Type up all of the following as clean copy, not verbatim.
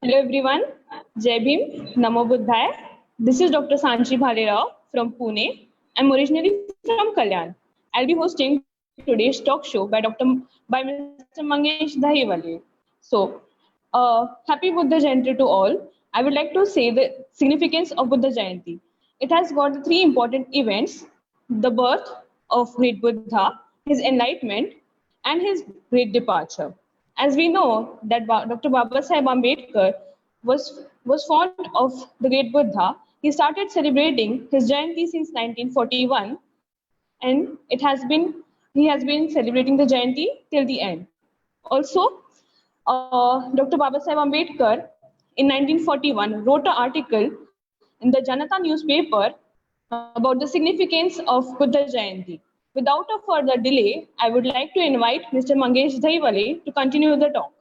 Hello everyone, Jai Bhim, Namo Buddhaya. This is Dr. Sanchi Bhalerao from Pune. I'm originally from Kalyan. I'll be hosting today's talk show by Mr. Mangesh Dahiwale. So, happy Buddha Jayanti to all. I would like to say the significance of Buddha Jayanti. It has got three important events: the birth of great Buddha, his enlightenment, and his great departure. As we know that Dr. Baba Sahib Ambedkar was fond of the great Buddha, he started celebrating his Jayanti since 1941, and he has been celebrating the Jayanti till the end. Also, Dr. Baba Sahib Ambedkar in 1941 wrote an article in the Janata newspaper about the significance of Buddha Jayanti. Without a further delay, I would like to invite Mr. Mangesh Dahiwale to continue the talk.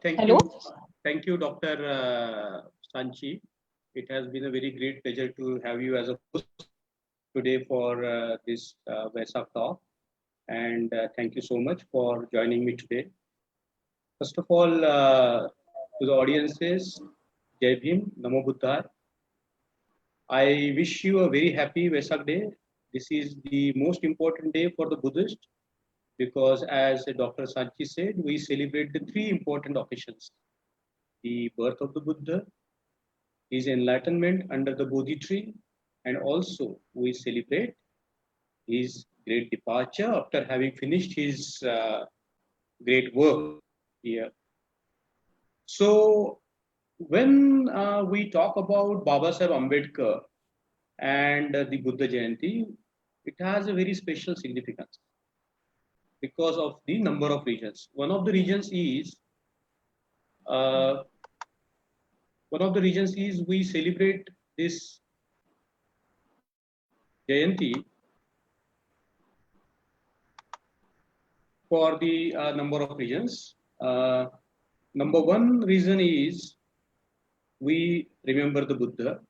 Thank Hello. you. Thank you, Dr. Sanchi. It has been a very great pleasure to have you as a host today for this Vesak talk. And thank you so much for joining me today. First of all, to the audiences, Jai Bhim, Namo Buddha. I wish you a very happy Vesak day. This is the most important day for the Buddhist because, as Dr. Sanchi said, we celebrate the three important occasions: the birth of the Buddha, his enlightenment under the Bodhi tree, and also we celebrate his great departure after having finished his great work here. So, when we talk about Baba Sahib Ambedkar and the Buddha Jayanti, it has a very special significance because of the number of regions. Uh, One of the reasons is we celebrate this Jayanti for the number of reasons. Number one reason is we remember the Buddha,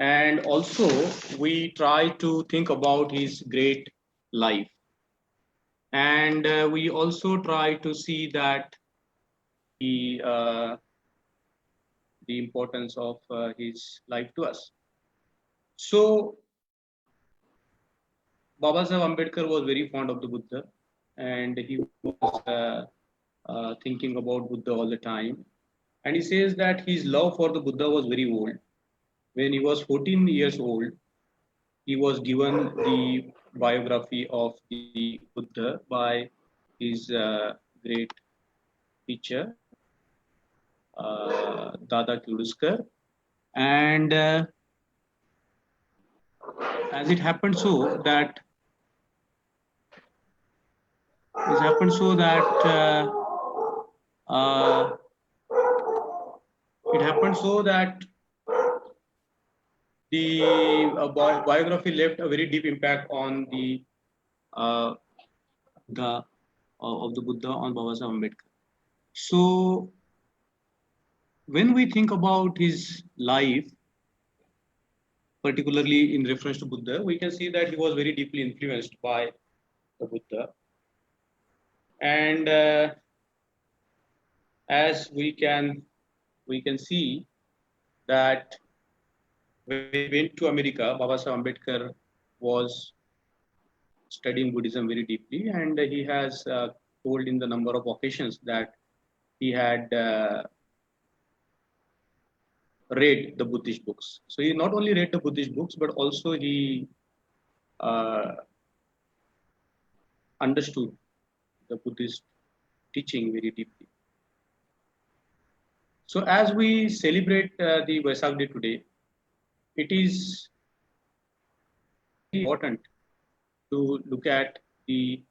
and also we try to think about his great life. And we also try to see that the importance of his life to us. So Baba Sahib Ambedkar was very fond of the Buddha, and he was thinking about Buddha all the time. And he says that his love for the Buddha was very old. When he was 14 years old, he was given the biography of the Buddha by his great teacher, Dada Kuluskar. And as it happened so that uh, it happened so that the biography left a very deep impact on uh, the of the Buddha on Baba Sahib Ambedkar. So when we think about his life, particularly in reference to Buddha, we can see that he was very deeply influenced by the Buddha. And as we can see that when he went to America, Baba Sahib Ambedkar was studying Buddhism very deeply, and he has told in the number of occasions that he had read the Buddhist books. So he not only read the Buddhist books, but also he uh, understood the Buddhist teaching very deeply. So as we celebrate the Vesak Day today, it is important to look at the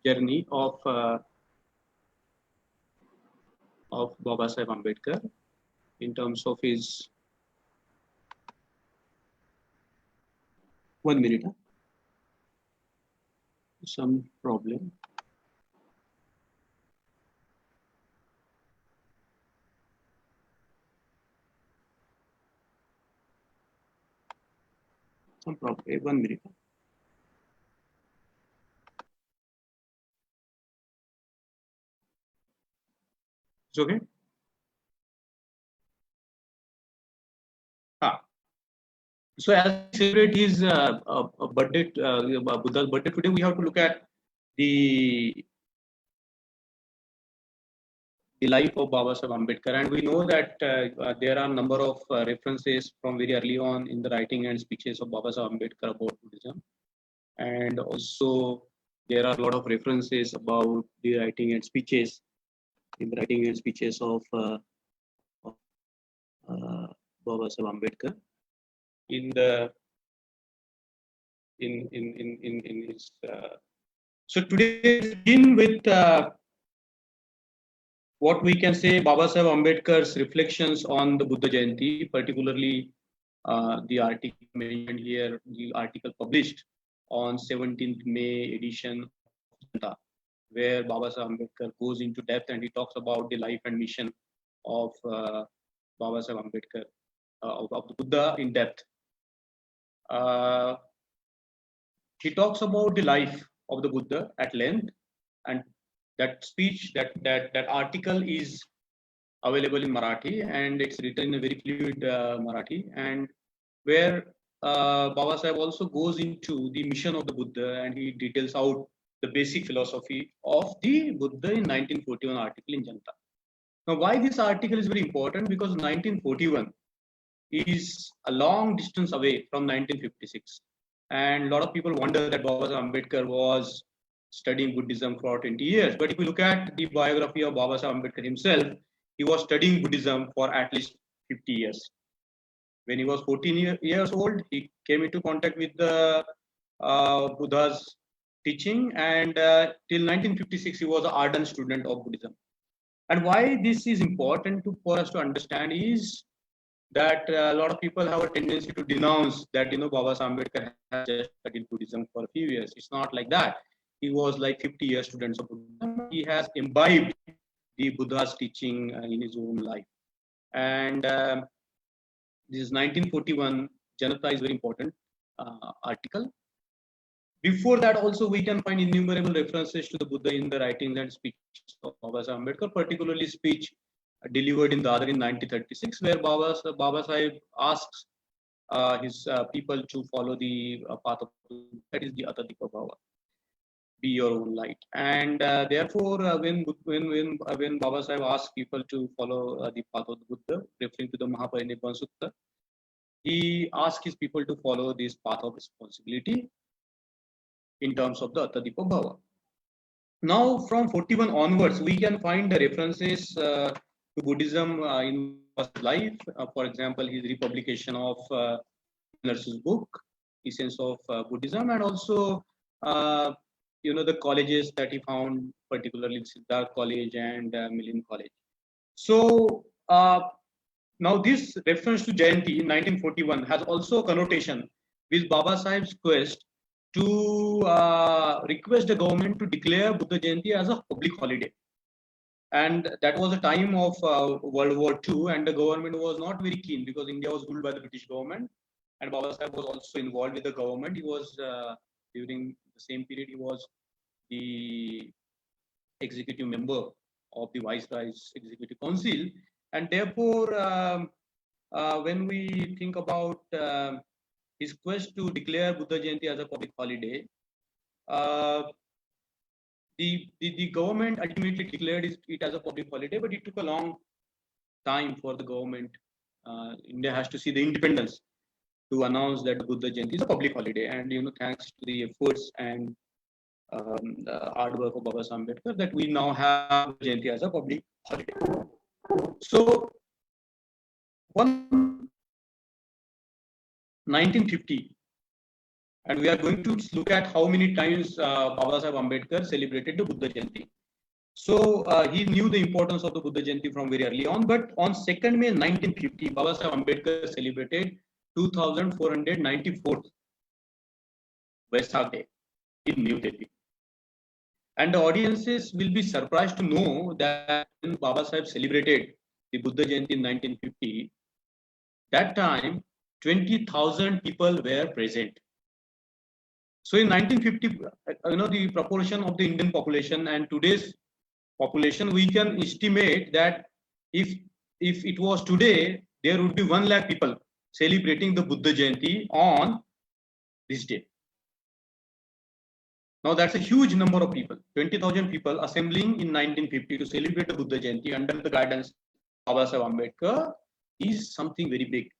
journey of Baba Sahib Ambedkar in terms of his 1 minute. Some problem. Some problem. 1 minute. It's okay. So as we celebrate his birthday, Buddha's birthday today, we have to look at the life of Baba Sahib Ambedkar, and we know that there are a number of references from very early on in the writing and speeches of Baba Sahib Ambedkar about Buddhism, and also there are a lot of references about the writing and speeches of Baba Sahib Ambedkar in the in his. So today let's begin with what we can say Baba Sahib Ambedkar's reflections on the Buddha Jayanti, particularly the article mentioned here, the article published on 17th May edition of Janta, where Baba Sahib Ambedkar goes into depth and he talks about the life and mission of Baba Sahib Ambedkar, of the Buddha in depth. He talks about the life of the Buddha at length, and that speech, that article is available in Marathi, and it's written in a very fluid Marathi, and where Baba Sahib also goes into the mission of the Buddha, and he details out the basic philosophy of the Buddha in 1941 article in Janta. Now, why this article is very important? Because 1941 is a long distance away from 1956. And a lot of people wonder that Baba Sahib Ambedkar was studying Buddhism for 20 years. But if you look at the biography of Baba Sahib Ambedkar himself, he was studying Buddhism for at least 50 years. When he was 14 years old, he came into contact with the Buddha's teaching, and till 1956, he was an ardent student of Buddhism. And why this is important for us to understand is that a lot of people have a tendency to denounce that, Baba Sahib Ambedkar has just studied Buddhism for a few years. It's not like that. He was like 50 years students of Buddhism. He has imbibed the Buddha's teaching in his own life. And this is 1941 Janata is very important article. Before that, also we can find innumerable references to the Buddha in the writings and speeches of Baba Sahib Ambedkar, particularly speech delivered in Dadar in 1936, where Baba Sahib asks his people to follow the path of that is the Atadipa Bhava, be your own light. And therefore, when Baba Sahib asks people to follow the path of the Buddha, referring to the Mahaparinibbana Sutta, he asks his people to follow this path of responsibility in terms of the Atadipa Bhava. Now, from 41 onwards, we can find the references to Buddhism in his life. For example, his republication of Nurse's book, Essence of Buddhism, and also the colleges that he found, particularly Siddharth College and Milind College. So now this reference to Jayanti in 1941 has also a connotation with Baba Sahib's quest to request the government to declare Buddha Jayanti as a public holiday. And that was a time of World War II, and the government was not very keen because India was ruled by the British government, and Baba Sahib was also involved with the government. He was, during the same period, he was the executive member of the Viceroy's Executive Council. And therefore, when we think about his quest to declare Buddha Jayanti as a public holiday, the government ultimately declared it as a public holiday, but it took a long time for the government. India has to see the independence to announce that Buddha Jayanti is a public holiday. And thanks to the efforts and the hard work of Baba Sahib Ambedkar, that we now have Jayanti as a public holiday. So, 1950, and we are going to look at how many times Baba Sahib Ambedkar celebrated the Buddha Jayanti. So he knew the importance of the Buddha Jayanti from very early on, but on 2nd May 1950, Baba Sahib Ambedkar celebrated 2494th Vesak Day in New Delhi. And the audiences will be surprised to know that when Baba Sahib celebrated the Buddha Jayanti in 1950, that time 20,000 people were present. So in 1950, the proportion of the Indian population and today's population, we can estimate that if it was today, there would be 1 lakh people celebrating the Buddha Jayanti on this day. Now that's a huge number of people. 20,000 people assembling in 1950 to celebrate the Buddha Jayanti under the guidance of Baba Saheb Ambedkar is something very big.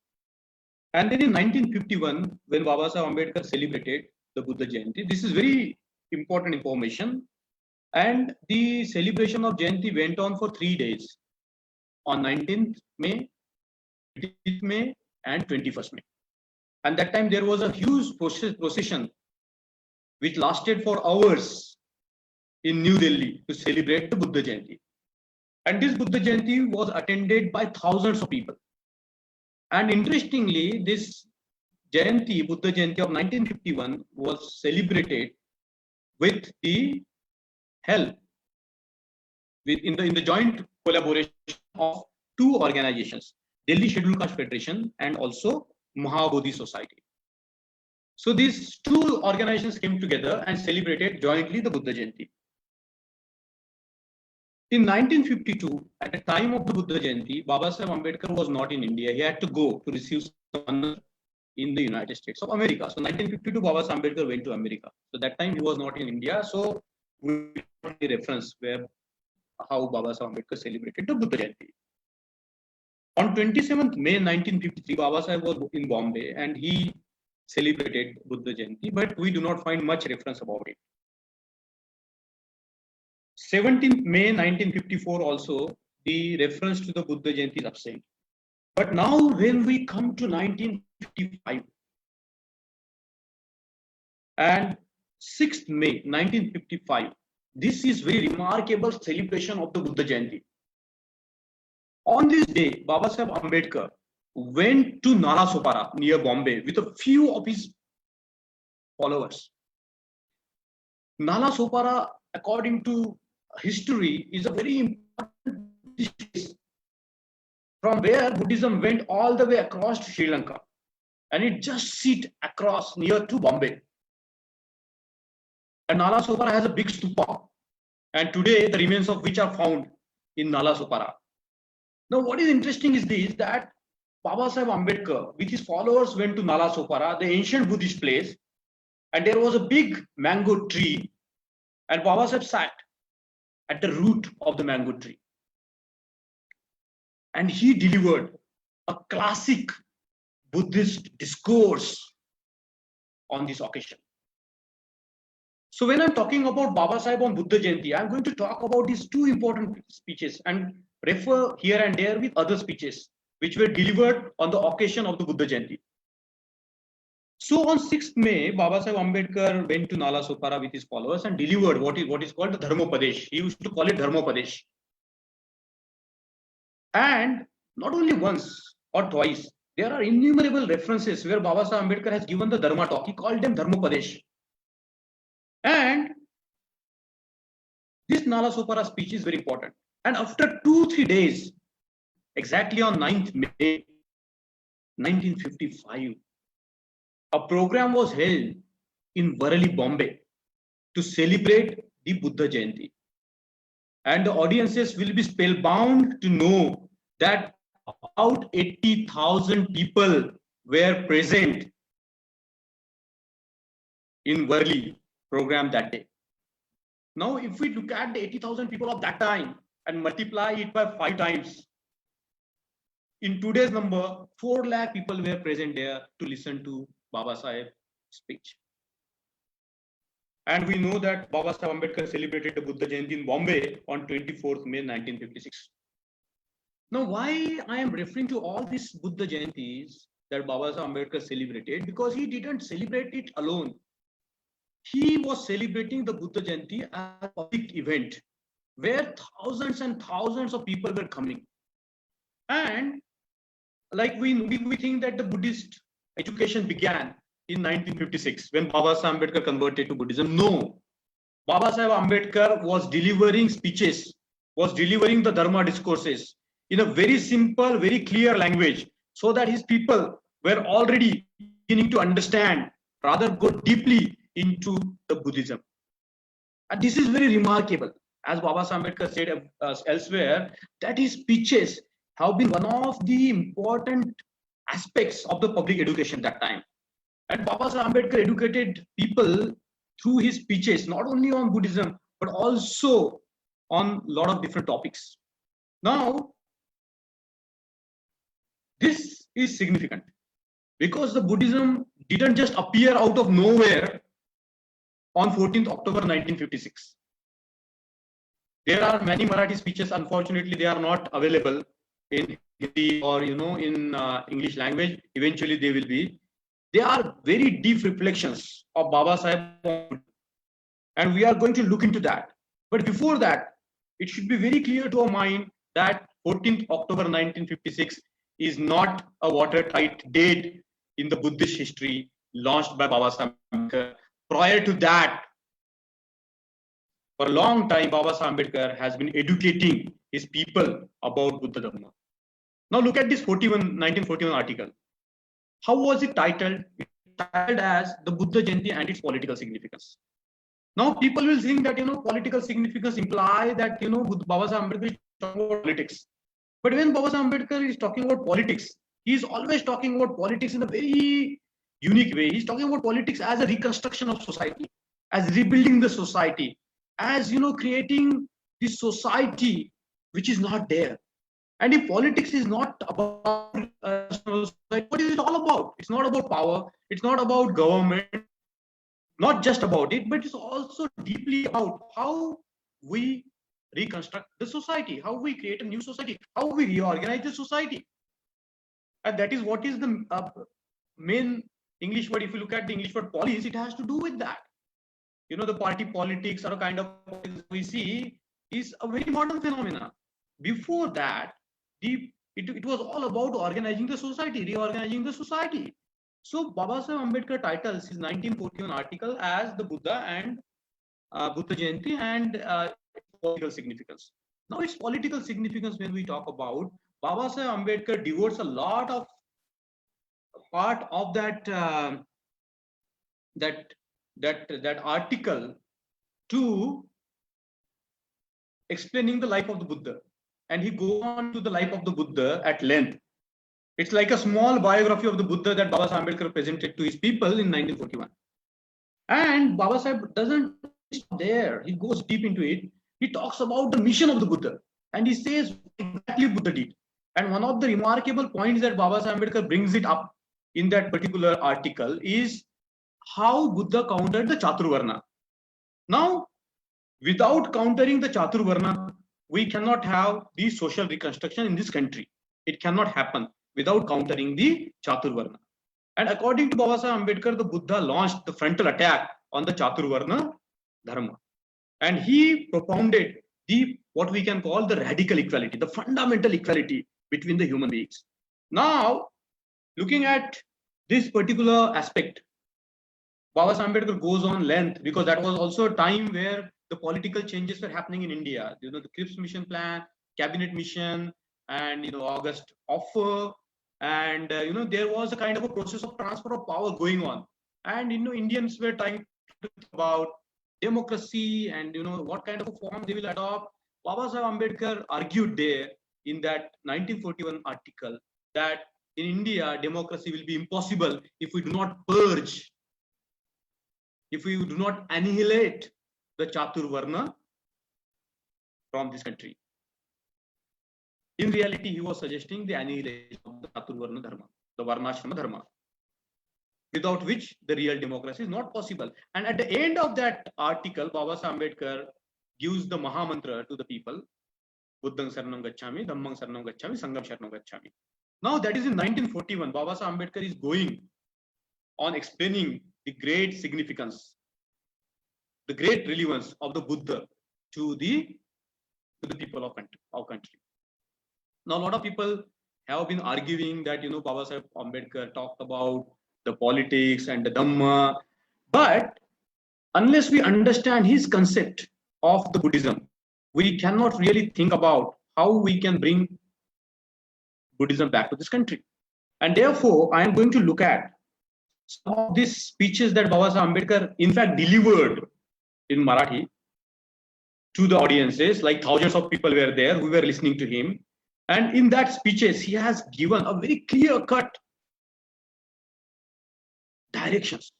And then in 1951, when Baba Saheb Ambedkar celebrated the Buddha Jayanti, this is very important information. And the celebration of Jayanti went on for 3 days, on 19th May, 20th May, and 21st May. And that time there was a huge procession which lasted for hours in New Delhi to celebrate the Buddha Jayanti. And this Buddha Jayanti was attended by thousands of people. And interestingly, this Jayanti, Buddha Jayanti of 1951 was celebrated with the help in the joint collaboration of 2 organizations, Delhi Scheduled Caste Federation and also Mahabodhi Society. So these 2 organizations came together and celebrated jointly the Buddha Jayanti. In 1952, at the time of the Buddha Jayanti, Baba Saheb Ambedkar was not in India. He had to go to receive honor in the United States of America. So 1952, Baba Saheb Ambedkar went to America. So that time he was not in India. So we have a reference where how Baba Saheb Ambedkar celebrated the Buddha Jayanti. On 27th May 1953, Baba Saheb was in Bombay and he celebrated Buddha Jayanti, but we do not find much reference about it. 17th May 1954 also, the reference to the Buddha Jayanti is absent. But now when we come to 1955 and 6th May 1955, this is very remarkable celebration of the Buddha Jayanti. On this day, Baba Saheb Ambedkar went to Nalasopara near Bombay with a few of his followers. Nalasopara, according to history, is a very important place from where Buddhism went all the way across to Sri Lanka, and it just sit across near to Bombay. And Nalasopara has a big stupa, and today the remains of which are found in Nalasopara. Now, what is interesting is this, that Baba Saheb Ambedkar with his followers went to Nalasopara, the ancient Buddhist place, and there was a big mango tree, and Baba Saheb sat at the root of the mango tree. And he delivered a classic Buddhist discourse on this occasion. So when I'm talking about Baba Saheb on Buddha Jayanti, I'm going to talk about these 2 important speeches and refer here and there with other speeches which were delivered on the occasion of the Buddha Jayanti. So on 6th May, Baba Saheb Ambedkar went to Nalasopara with his followers and delivered what is called the Dharmopadesh. He used to call it Dharmopadesh. And not only once or twice, there are innumerable references where Baba Saheb Ambedkar has given the Dharma talk. He called them Dharmopadesh. And this Nalasopara speech is very important. And after 2-3 days, exactly on 9th May 1955, a program was held in Worli, Bombay to celebrate the Buddha Jayanti. And the audiences will be spellbound to know that about 80,000 people were present in Worli program that day. Now, if we look at the 80,000 people of that time and multiply it by 5 times, in today's number, 4 lakh people were present there to listen to Baba Saheb's speech. And we know that Baba Saheb Ambedkar celebrated the Buddha Jayanti in Bombay on 24th May 1956. Now, why I am referring to all these Buddha Jayantis that Baba Saheb Ambedkar celebrated? Because he didn't celebrate it alone. He was celebrating the Buddha Jayanti as a public event where thousands and thousands of people were coming. And like we think that the Buddhist education began in 1956 when Baba Saheb Ambedkar converted to Buddhism. No, Baba Saheb Ambedkar was delivering speeches, was delivering the Dharma discourses in a very simple, very clear language, so that his people were already beginning to understand, rather go deeply into the Buddhism. And this is very remarkable. as Baba Saheb Ambedkar said elsewhere, that his speeches have been one of the important aspects of the public education that time. And Baba Saheb Ambedkar educated people through his speeches, not only on Buddhism, but also on a lot of different topics. Now, this is significant because the Buddhism didn't just appear out of nowhere on 14th October 1956. There are many Marathi speeches, unfortunately, they are not available in Hindi or in English language. Eventually, they will be. They are very deep reflections of Baba Saheb, and we are going to look into that. But before that, it should be very clear to our mind that 14th October 1956 is not a watertight date in the Buddhist history launched by Baba Saheb Ambedkar. Prior to that, for a long time, Baba Saheb Ambedkar has been educating his people about Buddha Dhamma. Now look at this 1941 article. How was it titled? It titled as the Buddha Jayanti and its political significance. Now people will think that political significance imply that Baba Saheb Ambedkar is talking about politics. But when Baba Saheb Ambedkar is talking about politics, he is always talking about politics in a very unique way. He's talking about politics as a reconstruction of society, as rebuilding the society, as creating this society which is not there. And if politics is not about what is it all about? It's not about power, it's not about government, not just about it, but it's also deeply about how we reconstruct the society, how we create a new society, how we reorganize the society. And that is what is the main English word. If you look at the English word polis, it has to do with that. The party politics or a kind of we see is a very modern phenomena. Before that, it was all about organizing the society, reorganizing the society. So Baba Saheb Ambedkar titles his 1941 article as the Buddha and Buddha Jayanti and political significance. Now its political significance, when we talk about, Baba Saheb Ambedkar devotes a lot of part of that article to explaining the life of the Buddha, and he goes on to the life of the Buddha at length. It's like a small biography of the Buddha that Baba Saheb Ambedkar presented to his people in 1941. And Baba Saheb doesn't stop there. He goes deep into it. He talks about the mission of the Buddha, and he says exactly Buddha did. And one of the remarkable points that Baba Saheb Ambedkar brings it up in that particular article is how Buddha countered the Chaturvarna. Now, without countering the Chaturvarna, we cannot have the social reconstruction in this country. It cannot happen without countering the Chaturvarna. And according to Baba Saheb Ambedkar, the Buddha launched the frontal attack on the Chaturvarna Dharma. And he propounded what we can call the radical equality, the fundamental equality between the human beings. Now, looking at this particular aspect, Baba Saheb Ambedkar goes on length because that was also a time where the political changes were happening in India. The Cripps Mission Plan, Cabinet Mission, and August Offer, and there was a kind of a process of transfer of power going on, and Indians were trying to think about democracy and what kind of a form they will adopt. Baba Saheb Ambedkar argued there in that 1941 article that in India democracy will be impossible if we do not purge, if we do not annihilate the Chaturvarna from this country. In reality, he was suggesting the annihilation of the Chaturvarna Dharma, the Varnashrama Dharma, without which the real democracy is not possible. And at the end of that article, Baba Saheb Ambedkar gives the Maha Mantra to the people: Buddhang Saranam Gacchami, Dhammang Saranam Gacchami, Sangham Sharanam Gacchami. Now that is in 1941. Baba Saheb Ambedkar is going on explaining the great significance, the great relevance of the Buddha to the people of our country. Now, a lot of people have been arguing that Baba Saheb Ambedkar talked about the politics and the Dhamma, but unless we understand his concept of the Buddhism, we cannot really think about how we can bring Buddhism back to this country. And therefore, I am going to look at some of these speeches that Baba Saheb Ambedkar in fact delivered in Marathi to the audiences, like thousands of people were there who were listening to him. And in that speeches, he has given a very clear-cut directions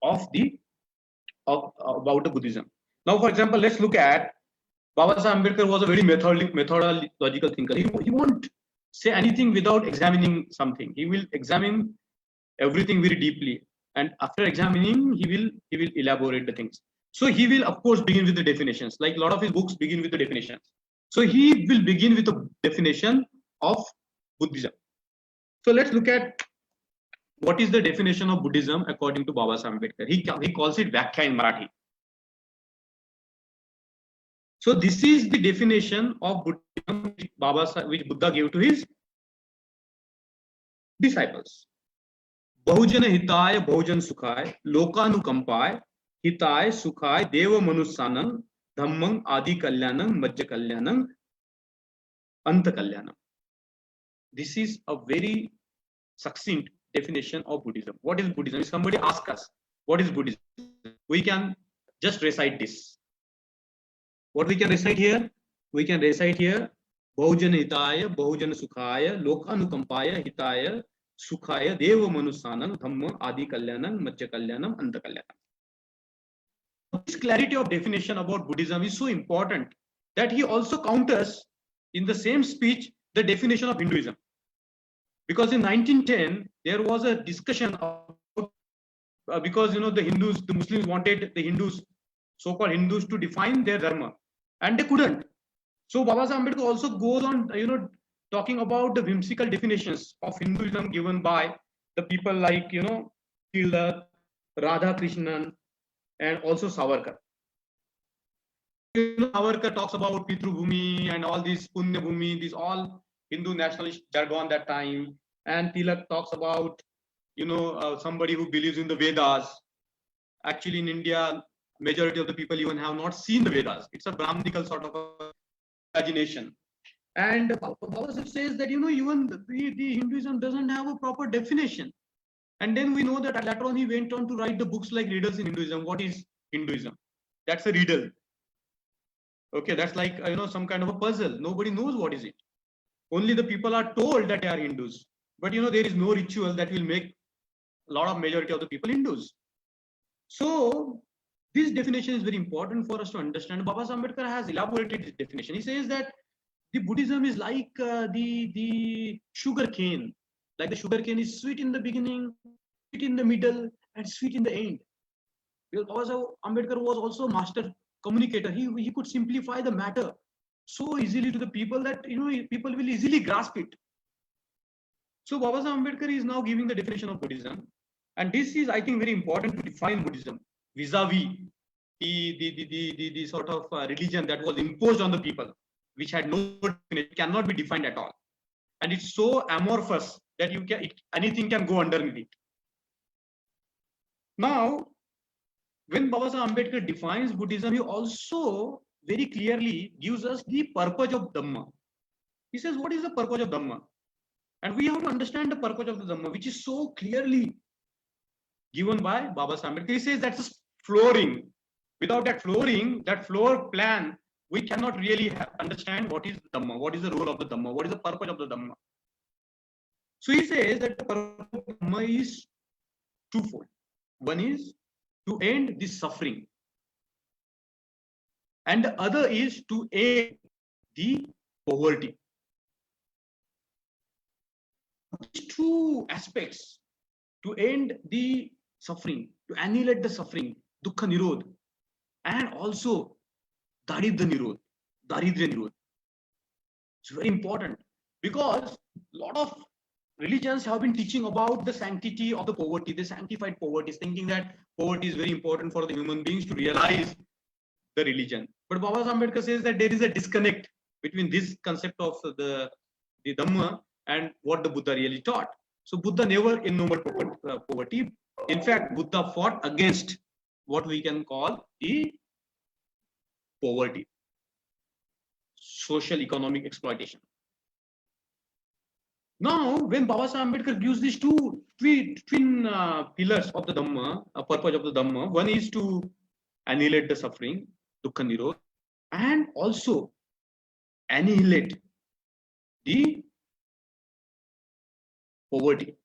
of about the Buddhism. Now, for example, let's look at Baba Sahib Ambedkar was a very methodological thinker. He won't say anything without examining something. He will examine everything very deeply, and after examining, he will elaborate the things. So he will, of course, begin with the definitions. Like a lot of his books begin with the definitions. So he will begin with a definition of Buddhism. So let's look at what is the definition of Buddhism according to Baba Sahib Ambedkar. He calls it Vyakhya in Marathi. So this is the definition of Buddhism which Buddha gave to his disciples. Bahujan hitaya bahujan sukhaya lokanukampaya hitaya sukhaya deva manusyanam dhammam adi kalyanam majja kalyanam anta kalyanam. This is a very succinct definition of Buddhism. What is Buddhism? If somebody asks us what is Buddhism, we can just recite this. What we can recite here? We can recite here Bahujan hitaya bahujan sukhaya lokanukampaya hitaya sukhaya deva manusyanam dhamma adi kalyanam majja kalyanam anta kalyanam. This clarity of definition about Buddhism is so important that he also counters in the same speech the definition of Hinduism. Because in 1910 there was a discussion about, because the Muslims wanted the Hindus, so-called Hindus, to define their dharma, and they couldn't. So Baba Sahib Ambedkar also goes on, talking about the whimsical definitions of Hinduism given by the people like, Tilak, Radha Krishnan, and also Savarkar. Savarkar talks about Pitru Bhumi and all these Punya Bhumi, these all Hindu nationalist jargon that time. And Tilak talks about, somebody who believes in the Vedas. Actually, in India, majority of the people even have not seen the Vedas. It's a Brahminical sort of imagination. And Baba Sahib says that, even the Hinduism doesn't have a proper definition. And then we know that later on he went on to write the books like Riddles in Hinduism. What is Hinduism? That's a riddle. Okay, that's like, some kind of a puzzle. Nobody knows what is it. Only the people are told that they are Hindus. But, there is no ritual that will make a lot of majority of the people Hindus. So this definition is very important for us to understand. Baba Sahib Ambedkar has elaborated this definition. He says that the Buddhism is like the sugar cane. Like the sugar cane is sweet in the beginning, sweet in the middle, and sweet in the end. Because Baba Sahib Ambedkar was also a master communicator. He could simplify the matter so easily to the people that people will easily grasp it. So Baba Sahib Ambedkar is now giving the definition of Buddhism, and this is, I think, very important to define Buddhism vis-a-vis the sort of religion that was imposed on the people, which had no definition, cannot be defined at all, and it's so amorphous that anything can go underneath it. Now, when Baba Sahib Ambedkar defines Buddhism, he also very clearly gives us the purpose of Dhamma. He says, what is the purpose of Dhamma? And we have to understand the purpose of the Dhamma, which is so clearly given by Baba Sahib Ambedkar. He says that's a flooring. Without that flooring, that floor plan, we cannot really understand what is Dhamma, what is the role of the Dhamma, what is the purpose of the Dhamma. So he says that the purpose of Dhamma is twofold. One is to end this suffering, and the other is to end the poverty. These two aspects, to end the suffering, to annihilate the suffering, dukkha nirodh, and also daridra nirodh, it's very important, because a lot of religions have been teaching about the sanctity of the poverty, the sanctified poverty, thinking that poverty is very important for the human beings to realize the religion. But Baba Sahib Ambedkar says that there is a disconnect between this concept of the Dhamma and what the Buddha really taught. So Buddha never ennobled poverty. In fact, Buddha fought against what we can call the poverty, social economic exploitation. Now, when Baba Sahib Ambedkar gives these two twin pillars of the Dhamma, a purpose of the Dhamma, one is to annihilate the suffering, dukkha nirodh, and also annihilate the poverty.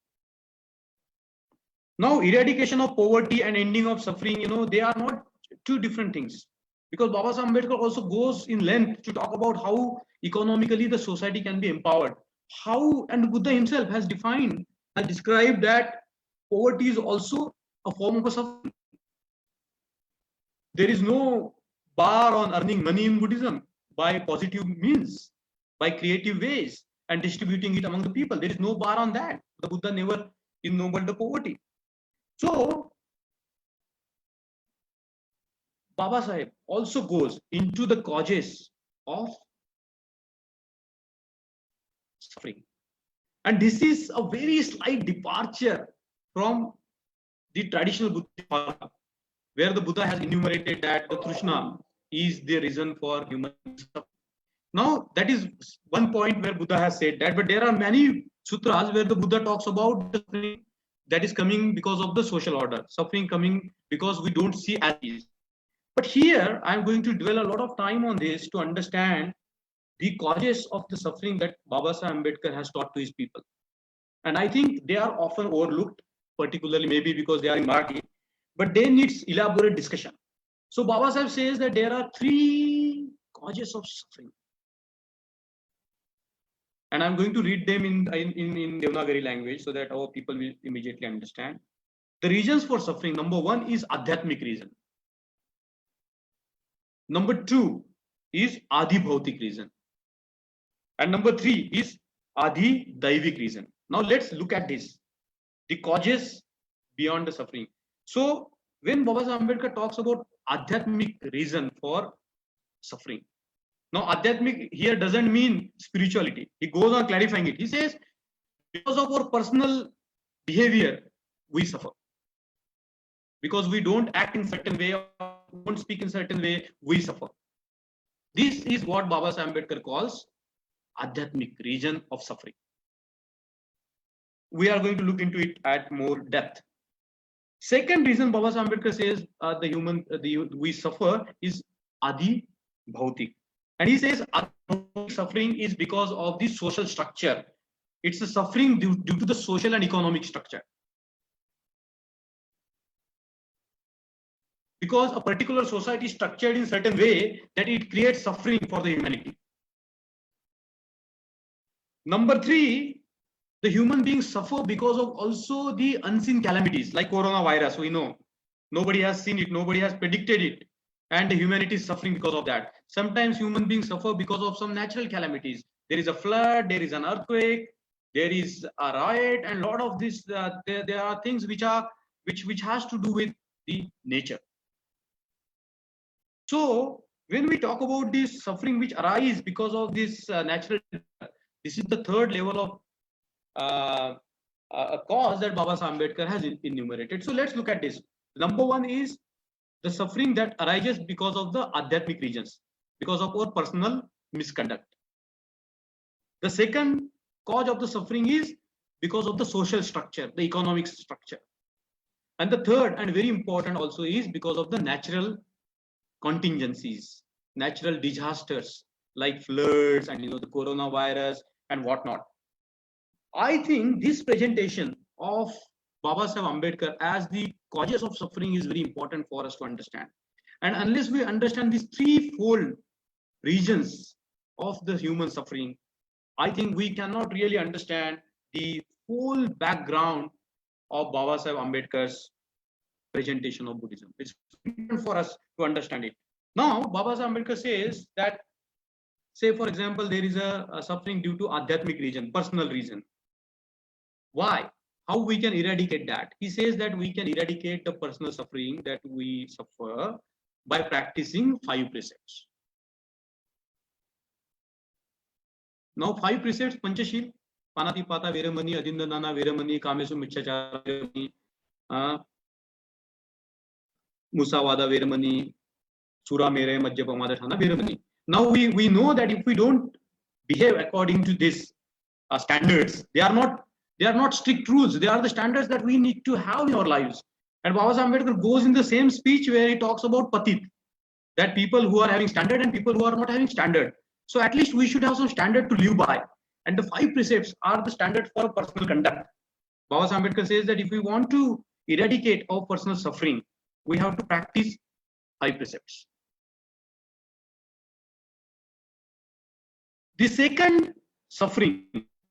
Now, eradication of poverty and ending of suffering, they are not two different things. Because Baba Sahib Ambedkar also goes in length to talk about how economically the society can be empowered. How, and Buddha himself has described that poverty is also a form of a suffering. There is no bar on earning money in Buddhism by positive means, by creative ways, and distributing it among the people. There is no bar on that. The Buddha never ennobled the poverty. So, Baba Sahib also goes into the causes of suffering. And this is a very slight departure from the traditional Buddhism, where the Buddha has enumerated that the Trishna is the reason for human suffering. Now, that is one point where Buddha has said that, but there are many sutras where the Buddha talks about the suffering that is coming because of the social order, suffering coming because we don't see as is. But here, I'm going to dwell a lot of time on this to understand the causes of the suffering that Baba Sahib Ambedkar has taught to his people. And I think they are often overlooked, particularly maybe because they are in Marathi, but they need elaborate discussion. So Baba Sahib says that there are 3 causes of suffering. And I'm going to read them in Devanagari language so that our people will immediately understand. The reasons for suffering, number 1 is Adhyatmic reason. Number 2 is Adi Bhautik reason. And number 3 is Adi Daivik reason. Now let's look at this. The causes beyond the suffering. So when Baba Sahib Ambedkar talks about Adhyatmic reason for suffering. Now Adhyatmic here doesn't mean spirituality. He goes on clarifying it. He says, because of our personal behavior, we suffer. Because we don't act in certain way, or don't speak in certain way, we suffer. This is what Baba Sahib Ambedkar calls Adhyatmic reason of suffering. We are going to look into it at more depth. Second reason Baba Sahib Ambedkar says we suffer is Adi Bhautik. And he says suffering is because of the social structure. It's a suffering due to the social and economic structure. Because a particular society is structured in certain way that it creates suffering for the humanity. Number 3, the human beings suffer because of also the unseen calamities like coronavirus. We know nobody has seen it, nobody has predicted it, and the humanity is suffering because of that. Sometimes human beings suffer because of some natural calamities. There is a flood, there is an earthquake, there is a riot, and a lot of this. There are things which has to do with the nature. So when we talk about this suffering which arise because of this natural, this is the third level of a cause that Baba Sahib Ambedkar has enumerated. So let's look at this. Number 1 is the suffering that arises because of the Adhyatmic reasons, because of our personal misconduct. The second cause of the suffering is because of the social structure, the economic structure. And the third and very important also is because of the natural contingencies, natural disasters like floods and the coronavirus and whatnot. I think this presentation of Baba Sahib Ambedkar as the causes of suffering is very important for us to understand. And unless we understand these 3-fold regions of the human suffering, I think we cannot really understand the whole background of Baba Sahib Ambedkar's presentation of Buddhism. It's important for us to understand it. Now, Baba Sahib Ambedkar says that, say for example, there is a suffering due to Adhyatmic reason, personal reason. Why? How we can eradicate that? He says that we can eradicate the personal suffering that we suffer by practicing 5 precepts. Now 5 precepts, Panchashil, Panatipata Veramani, Adindana Veramani, Kamesu Michachara Veramani, Musavada Veramani, Sura Mere Majjapamada Veramani. Now we know that if we don't behave according to these standards, they are not strict rules. They are the standards that we need to have in our lives. And Baba Sahib Ambedkar goes in the same speech where he talks about patit. that people who are having standard and people who are not having standard. So at least we should have some standard to live by. And the 5 precepts are the standard for personal conduct. Baba Saheb Ambedkar says that if we want to eradicate our personal suffering, we have to practice 5 precepts. The second suffering,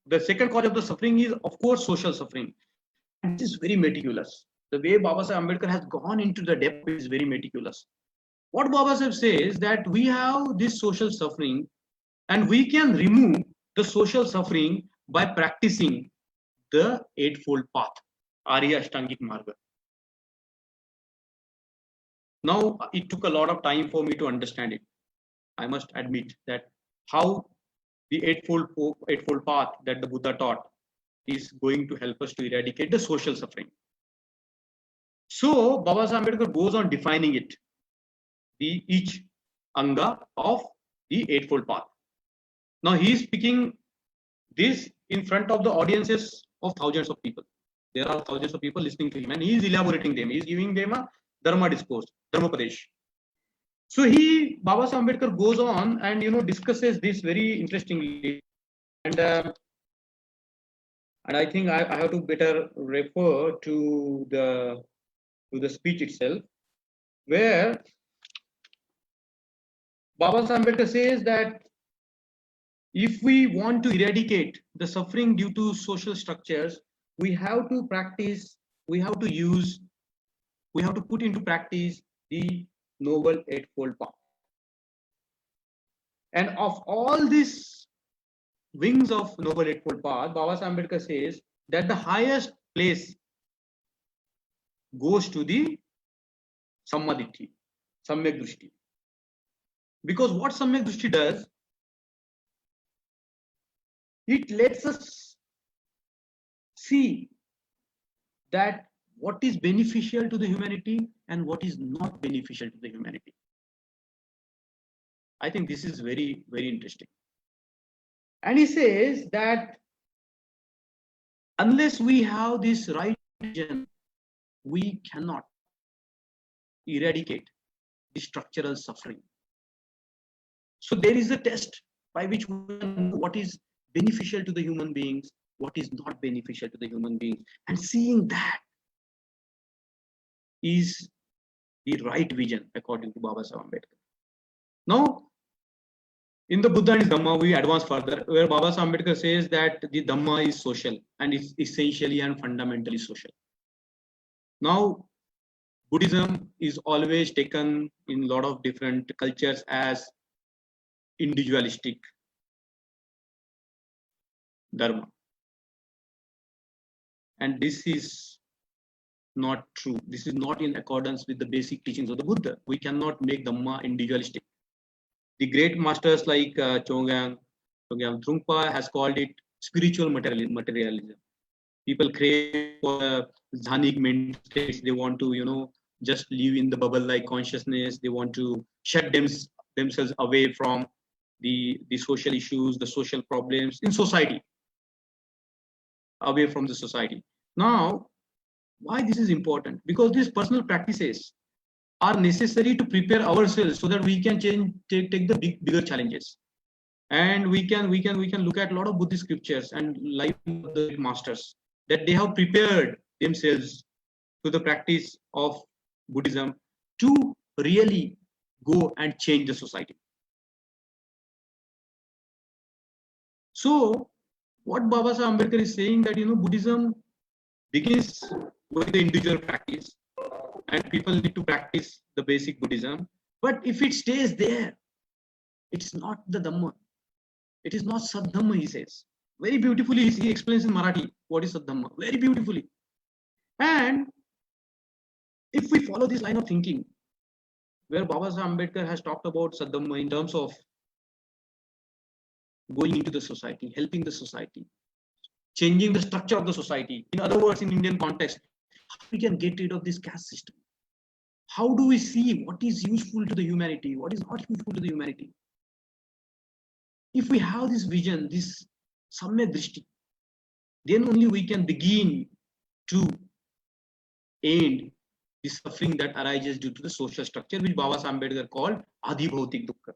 the second cause of the suffering is, of course, social suffering. And this is very meticulous. The way Baba Saheb Ambedkar has gone into the depth is very meticulous. What Baba Saheb says that we have this social suffering and we can remove the social suffering by practicing the Eightfold Path, Arya Ashtangik Marga. Now, it took a lot of time for me to understand it. I must admit that how the Eightfold Path that the Buddha taught is going to help us to eradicate the social suffering. So, Baba Saheb Ambedkar goes on defining it, each anga of the Eightfold Path. Now, he is speaking this in front of the audiences of thousands of people. There are thousands of people listening to him, and he is elaborating them. He is giving them a Dharma discourse, Dharmapadesh. So Baba Saheb Ambedkar goes on and discusses this very interestingly, and I think I have to better refer to the speech itself, where Baba Saheb Ambedkar says that if we want to eradicate the suffering due to social structures, we have to practice, we have to put into practice the Noble Eightfold Path. And of all these wings of Noble Eightfold Path, Baba Saheb Ambedkar says that the highest place goes to the Sammaditthi, Samyak Drishti. Because what Samyak Drishti does, it lets us see that what is beneficial to the humanity and what is not beneficial to the humanity. I think this is very, very interesting. And he says that unless we have this right vision, we cannot eradicate the structural suffering. So there is a test by which we know what is beneficial to the human beings, what is not beneficial to the human beings, and seeing that is the right vision according to Baba Saheb Ambedkar. Now, in the Buddha and his Dhamma, we advance further, where Baba Saheb Ambedkar says that the Dhamma is social and is essentially and fundamentally social. Now, Buddhism is always taken in a lot of different cultures as individualistic Dharma. And this is not true. This is not in accordance with the basic teachings of the Buddha. We cannot make Dhamma individualistic. The great masters like Chogyam Trungpa has called it spiritual materialism. People crave for jhanic mental states. They want to, just live in the bubble-like consciousness. They want to shut themselves away from the social issues, the social problems in society, away from the society. Now, why this is important? Because these personal practices are necessary to prepare ourselves so that we can take the bigger challenges. And we can look at a lot of Buddhist scriptures and life of the masters that they have prepared themselves to the practice of Buddhism to really go and change the society. So what Baba Saheb Ambedkar is saying that Buddhism begins with the individual practice, and people need to practice the basic Buddhism. But if it stays there, it's not the Dhamma. It is not Saddhamma, he says. Very beautifully, he explains in Marathi what is Saddhamma, very beautifully. And if we follow this line of thinking, where Baba Saheb Ambedkar has talked about Saddhamma in terms of going into the society, helping the society, changing the structure of the society. In other words, in Indian context, how we can get rid of this caste system? How do we see what is useful to the humanity, what is not useful to the humanity? If we have this vision, this Samyak Drishti, then only we can begin to end the suffering that arises due to the social structure, which Baba Sahib Ambedkar called Adi Bhautik Dukkha.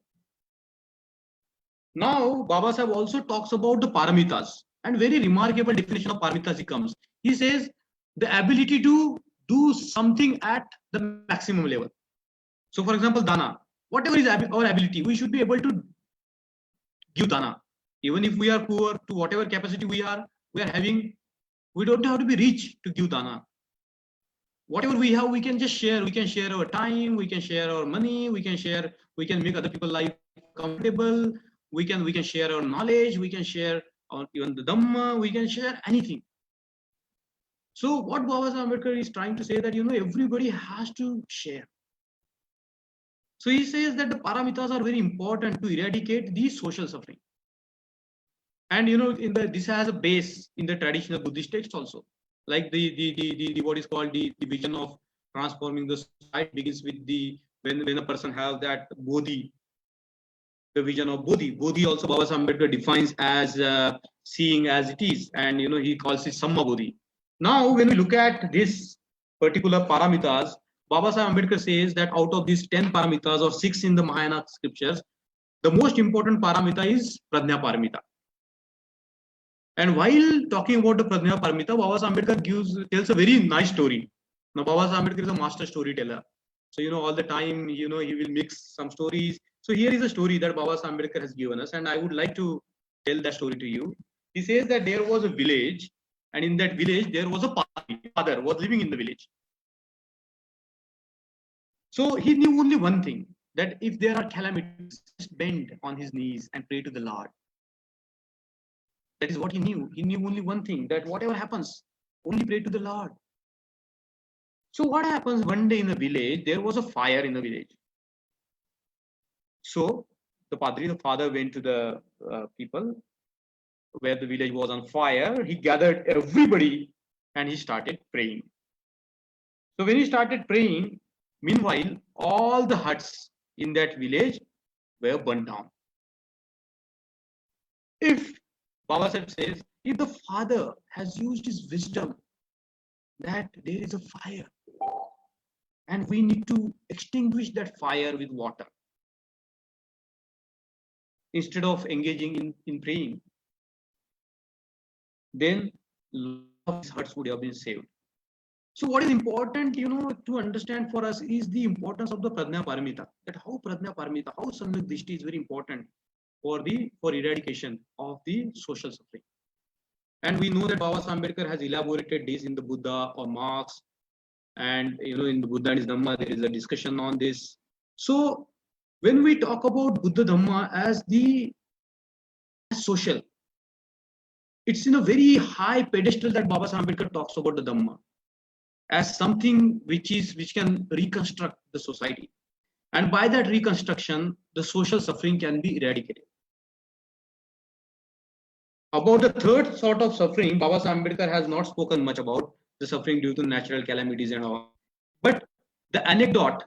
Now, Baba Sahib also talks about the paramitas, and very remarkable definition of paramitas he comes. He says the ability to do something at the maximum level. So, for example, dana, whatever is our ability, we should be able to give dana. Even if we are poor, to whatever capacity we are having, we don't have to be rich to give dana. Whatever we have, we can just share. We can share our time, we can share our money, we can make other people's life comfortable. We can share our knowledge, we can share even the Dhamma, we can share anything. So what Baba Sahib Ambedkar is trying to say that everybody has to share. So he says that the paramitas are very important to eradicate the social suffering. And this has a base in the traditional Buddhist texts also. Like the what is called the vision of transforming the society begins with when a person has that bodhi, the vision of bodhi. Bodhi also Baba Sahib Ambedkar defines as seeing as it is, and he calls it samma bodhi. Now, when we look at this particular paramitas, Baba Sahib Ambedkar says that out of these 10 paramitas or 6 in the Mahayana scriptures, the most important paramita is Prajna Paramita. And while talking about the Prajna Paramita, Baba Sahib Ambedkar tells a very nice story. Now, Baba Sahib Ambedkar is a master storyteller. So, all the time, he will mix some stories. So, here is a story that Baba Sahib Ambedkar has given us, and I would like to tell that story to you. He says that there was a village, and in that village, there was a father was living in the village. So, he knew only one thing, that if there are calamities, just bend on his knees and pray to the Lord. That is what he knew. He knew only one thing, that whatever happens, only pray to the Lord. So what happens one day in the village, there was a fire in the village. So the father went to the people where the village was on fire. He gathered everybody and he started praying. So when he started praying, meanwhile, all the huts in that village were burnt down. If Baba Sahib says, if the father has used his wisdom that there is a fire and we need to extinguish that fire with water instead of engaging in praying, then these huts would have been saved. So what is important, to understand for us is the importance of the Prajna Paramita. That how Prajna Paramita, how Samyak Drishti is very important for eradication of the social suffering. And we know that Baba Sahib Ambedkar has elaborated this in the Buddha or Marx, and in the Buddha and his Dhamma there is a discussion on this. So when we talk about Buddha Dhamma as social, it's in a very high pedestal that Baba Sahib Ambedkar talks about the Dhamma as something which can reconstruct the society, and by that reconstruction the social suffering can be eradicated. About the third sort of suffering, Baba Sahib Ambedkar has not spoken much about the suffering due to natural calamities and all. But the anecdote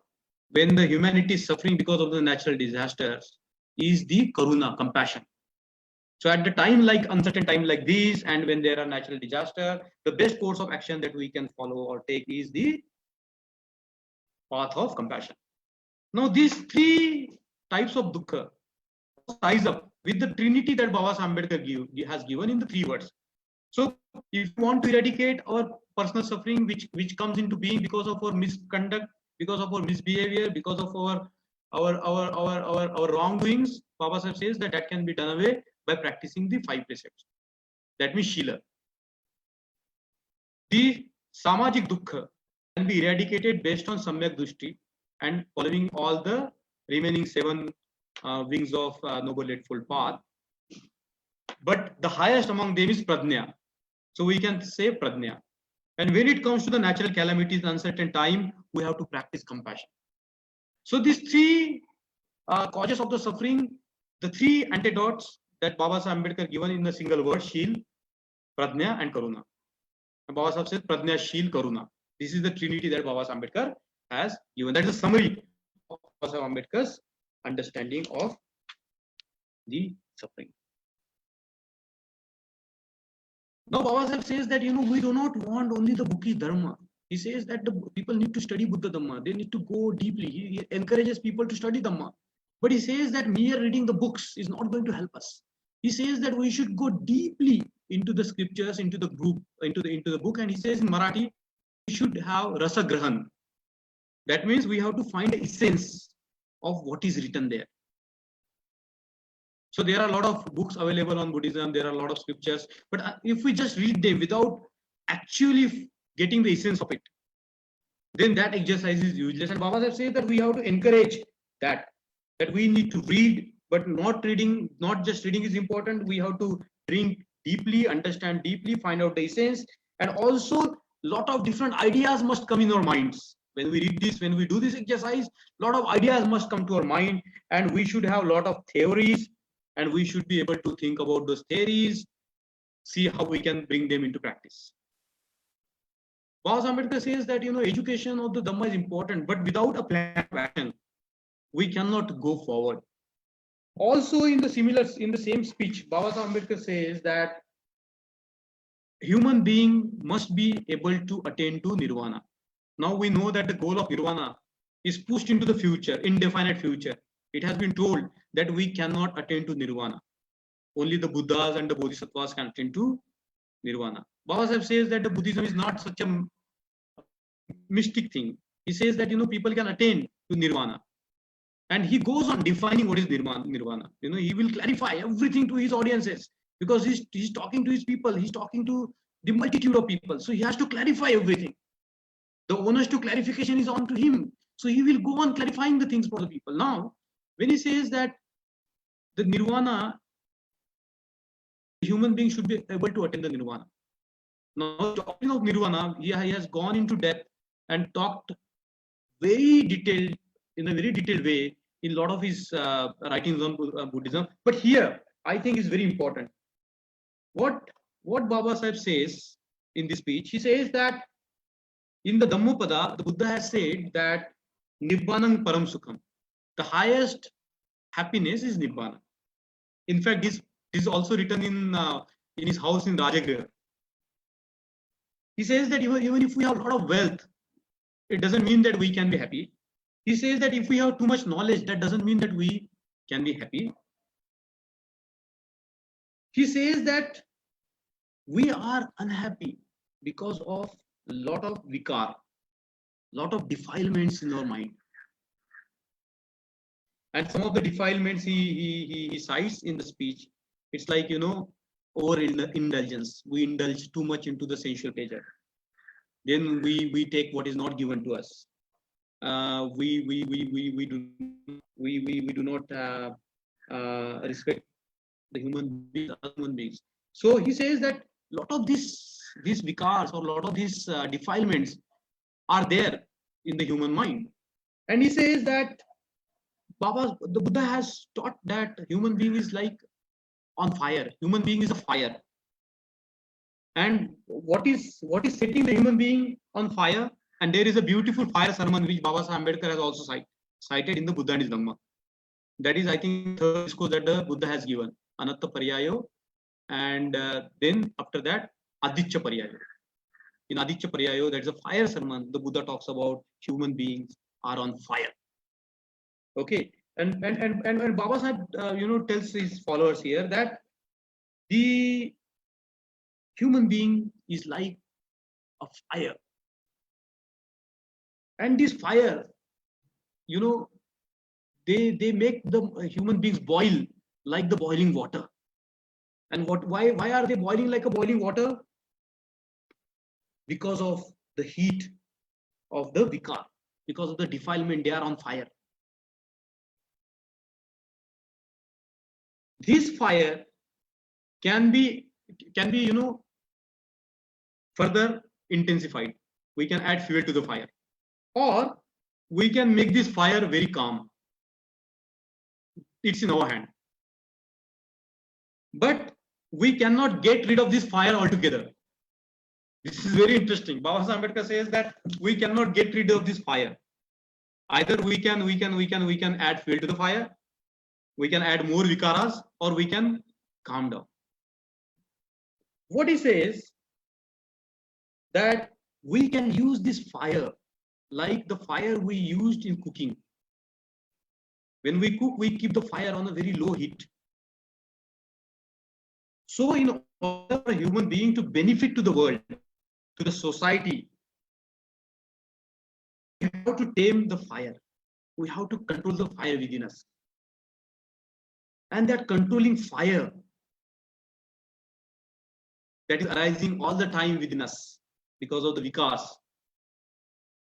when the humanity is suffering because of the natural disasters is the karuna, compassion. So at the time like uncertain time like these, and when there are natural disaster, the best course of action that we can follow or take is the path of compassion. Now these three types of dukkha ties up with the trinity that Baba Sahib Ambedkar has given in the 3 words. So if you want to eradicate our personal suffering which comes into being because of our misconduct, because of our misbehavior, because of our wrongdoings, Baba Sahib says that can be done away by practicing the 5 precepts. That means Shila. The Samajik Dukkha can be eradicated based on Samyak Drishti and following all the remaining 7 wings of Noble Eightfold Path. But the highest among them is Prajna. So we can say Prajna. And when it comes to the natural calamities and uncertain time, we have to practice compassion. So these 3 causes of the suffering, the 3 antidotes that Baba Sahib Ambedkar given in a single word, Shil, Prajna and Karuna. And Baba Sahib says Prajna, Shil, Karuna. This is the trinity that Baba Sahib Ambedkar has given. That is a summary of Baba Sahib Ambedkar's understanding of the suffering. Now Baba Sahib says that we do not want only the bookish dharma. He says that the people need to study Buddha Dhamma. They need to go deeply. He encourages people to study Dhamma. But he says that mere reading the books is not going to help us. He says that we should go deeply into the scriptures, into the group, into the book. And he says in Marathi, we should have rasa grahan. That means we have to find the essence of what is written there. So there are a lot of books available on Buddhism. There are a lot of scriptures. But if we just read them without actually getting the essence of it, then that exercise is useless. And Baba Sahib says that we have to encourage that we need to read, but not just reading is important. We have to drink deeply, understand deeply, find out the essence. And also a lot of different ideas must come in our minds. When we read this, when we do this exercise, a lot of ideas must come to our mind, and we should have a lot of theories, and we should be able to think about those theories, see how we can bring them into practice. Baba Ambedkar says that education of the Dhamma is important, but without a plan of action, we cannot go forward. Also, in the same speech, Baba Ambedkar says that human being must be able to attain to nirvana. Now we know that the goal of nirvana is pushed into the future, indefinite future. It has been told that we cannot attain to nirvana. Only the Buddhas and the Bodhisattvas can attain to nirvana. Baba Sahib says that the Buddhism is not such a mystic thing. He says that people can attain to nirvana, and he goes on defining what is nirvana. He will clarify everything to his audiences, because he's talking to his people. He's talking to the multitude of people, so he has to clarify everything. The onus to clarification is on to him, so he will go on clarifying the things for the people. Now, when he says that the nirvana, the human being should be able to attain the nirvana. Now, talking of nirvana, he has gone into depth and talked in a very detailed way in a lot of his writings on Buddhism. But here, I think is very important. What Baba Sahib says in this speech, he says that in the Dhammapada, the Buddha has said that Nibbanam Param Sukham, the highest happiness is Nibbana. In fact, this is also written in his house in Rajagriha. He says that even if we have a lot of wealth, it doesn't mean that we can be happy. He says that if we have too much knowledge, that doesn't mean that we can be happy. He says that we are unhappy because of a lot of vikar, lot of defilements in our mind. And some of the defilements he cites in the speech. It's like, over indulgence. We indulge too much into the sensual pleasure. Then we take what is not given to us. We do not respect the human beings. So he says that a lot of these vikars, or a lot of these defilements are there in the human mind. And he says that the Buddha has taught that human being is like on fire. Human being is a fire. And what is setting the human being on fire? And there is a beautiful fire sermon which Baba Sahib Ambedkar has also cited in the Buddha and his Dhamma. That is, I think, the third discourse that the Buddha has given, Anatta Paryayo, and then after that, Adicca Paryayo. In Adicca Paryayo, that is a fire sermon. The Buddha talks about human beings are on fire. Okay, and Baba Sahib, tells his followers here that the human being is like a fire, and this fire, they make the human beings boil like the boiling water. And why are they boiling like a boiling water? Because of the heat of the vikar, because of the defilement, they are on fire. This fire can be further intensified. We can add fuel to the fire, or we can make this fire very calm. It's in our hand. But we cannot get rid of this fire altogether. This is very interesting. Baba Sahib Ambedkar says that we cannot get rid of this fire. Either we can add fuel to the fire, we can add more vikaras, or we can calm down. What he says that we can use this fire like the fire we used in cooking. When we cook, we keep the fire on a very low heat. So in order for a human being to benefit to the world, to the society, we have to tame the fire. We have to control the fire within us. And that controlling fire that is arising all the time within us because of the vikas,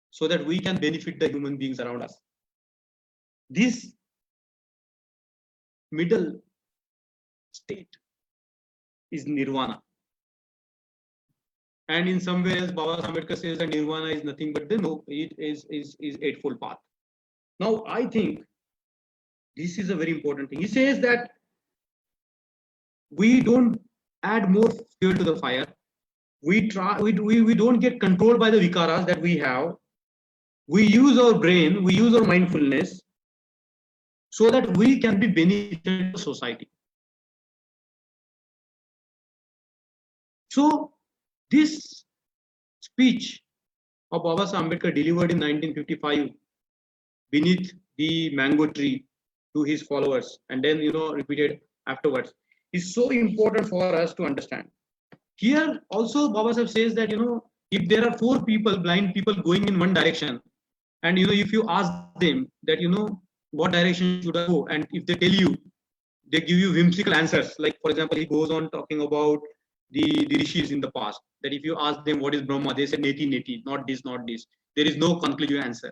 so that we can benefit the human beings around us. This middle state is nirvana. And in some ways, Baba Ambedkar says that nirvana is nothing but it is eightfold path. Now, I think this is a very important thing. He says that we don't add more fuel to the fire. We don't get controlled by the vikaras that we have. We use our brain, we use our mindfulness so that we can be beneficial to society. So this speech of Baba Ambedkar delivered in 1955 beneath the mango tree to his followers and then repeated afterwards is so important for us to understand. Here also Baba Sahib says that if there are 4 people, blind people, going in one direction, and if you ask them that what direction should I go, and if they tell you, they give you whimsical answers. Like for example, he goes on talking about the rishis in the past, that if you ask them what is Brahma, they say neti, not this, not this. There is no conclusive answer.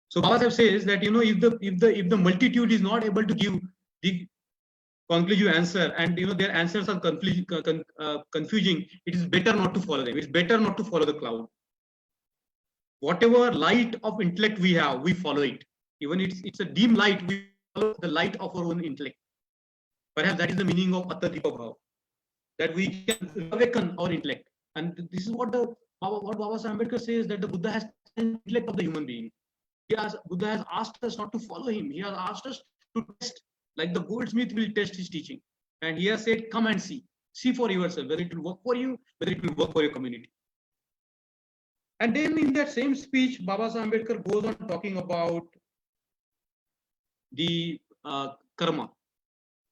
So Baba Sahib says that if the multitude is not able to give the conclusive answer, and their answers are confusing, it is better not to follow them. It's better not to follow the cloud. Whatever light of intellect we have, we follow it. Even it's a dim light, we follow the light of our own intellect. Perhaps that is the meaning of Atadipa Bhava, that we can awaken our intellect. And this is what Baba Ambedkar says, that the Buddha has the intellect of the human being. Buddha has asked us not to follow him. He has asked us to test, like the goldsmith will test his teaching. And he has said, come and see. See for yourself whether it will work for you, whether it will work for your community. And then in that same speech, Baba Ambedkar goes on talking about the karma.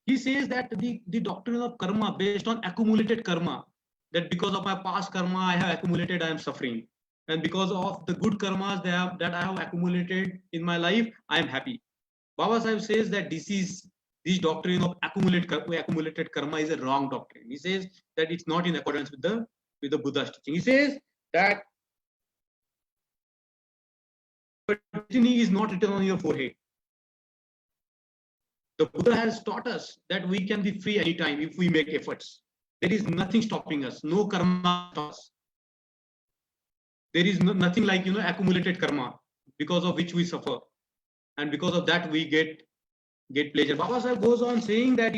He says that the doctrine of karma based on accumulated karma, that because of my past karma I have accumulated, I am suffering. And because of the good karmas that I have accumulated in my life, I am happy. Baba Sahib says that this doctrine of accumulated karma is a wrong doctrine. He says that it's not in accordance with the Buddha's teaching. He says that destiny is not written on your forehead. The Buddha has taught us that we can be free anytime if we make efforts. There is nothing stopping us. No karma stops us. There is nothing like accumulated karma because of which we suffer, and because of that we get pleasure. Baba Sahib goes on saying that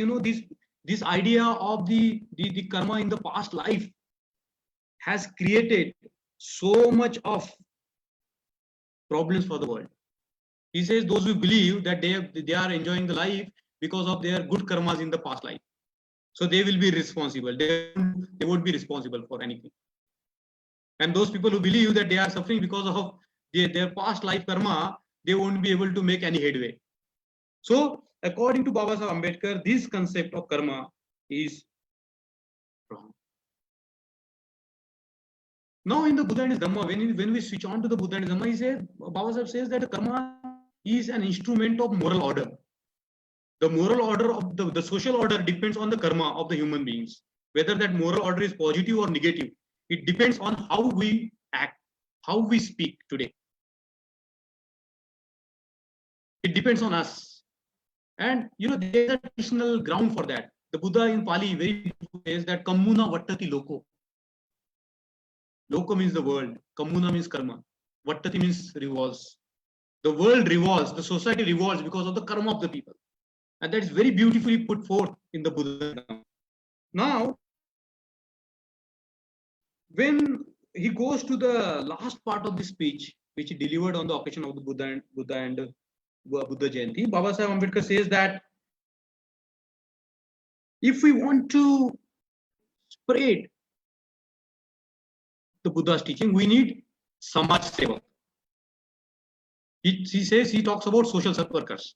this idea of the karma in the past life has created so much of problems for the world. He says those who believe that they are enjoying the life because of their good karmas in the past life, so they will be responsible. They won't be responsible for anything. And those people who believe that they are suffering because of their past life karma, they won't be able to make any headway. So according to Baba Sahib Ambedkar, this concept of karma is wrong. Now in the Buddha and his Dhamma, when we switch on to the Buddha and his Dhamma, Baba Sahib says that the karma is an instrument of moral order. The moral order of the social order depends on the karma of the human beings. Whether that moral order is positive or negative, it depends on how we act, how we speak today. It depends on us. And there is a traditional ground for that. The Buddha in Pali very beautifully says that Kammuna Vattati Loko. Loko means the world. Kammuna means karma. Vattati means revolves. The world revolves, the society revolves because of the karma of the people. And that is very beautifully put forth in the Buddha. Now, when he goes to the last part of the speech, which he delivered on the occasion of the Buddha and Buddha Jayanti, Baba Sahib Ambedkar says that if we want to spread the Buddha's teaching, we need Samaj Seva. He talks about social workers.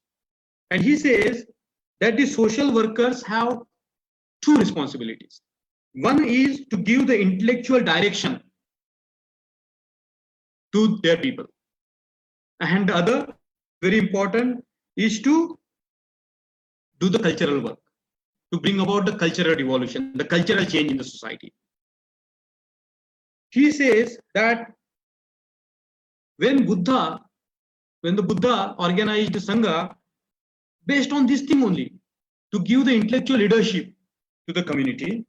And he says that the social workers have two responsibilities. One is to give the intellectual direction to their people. And the other, very important, is to do the cultural work, to bring about the cultural revolution, the cultural change in the society. He says that when the Buddha organized the Sangha, based on this thing only, to give the intellectual leadership to the community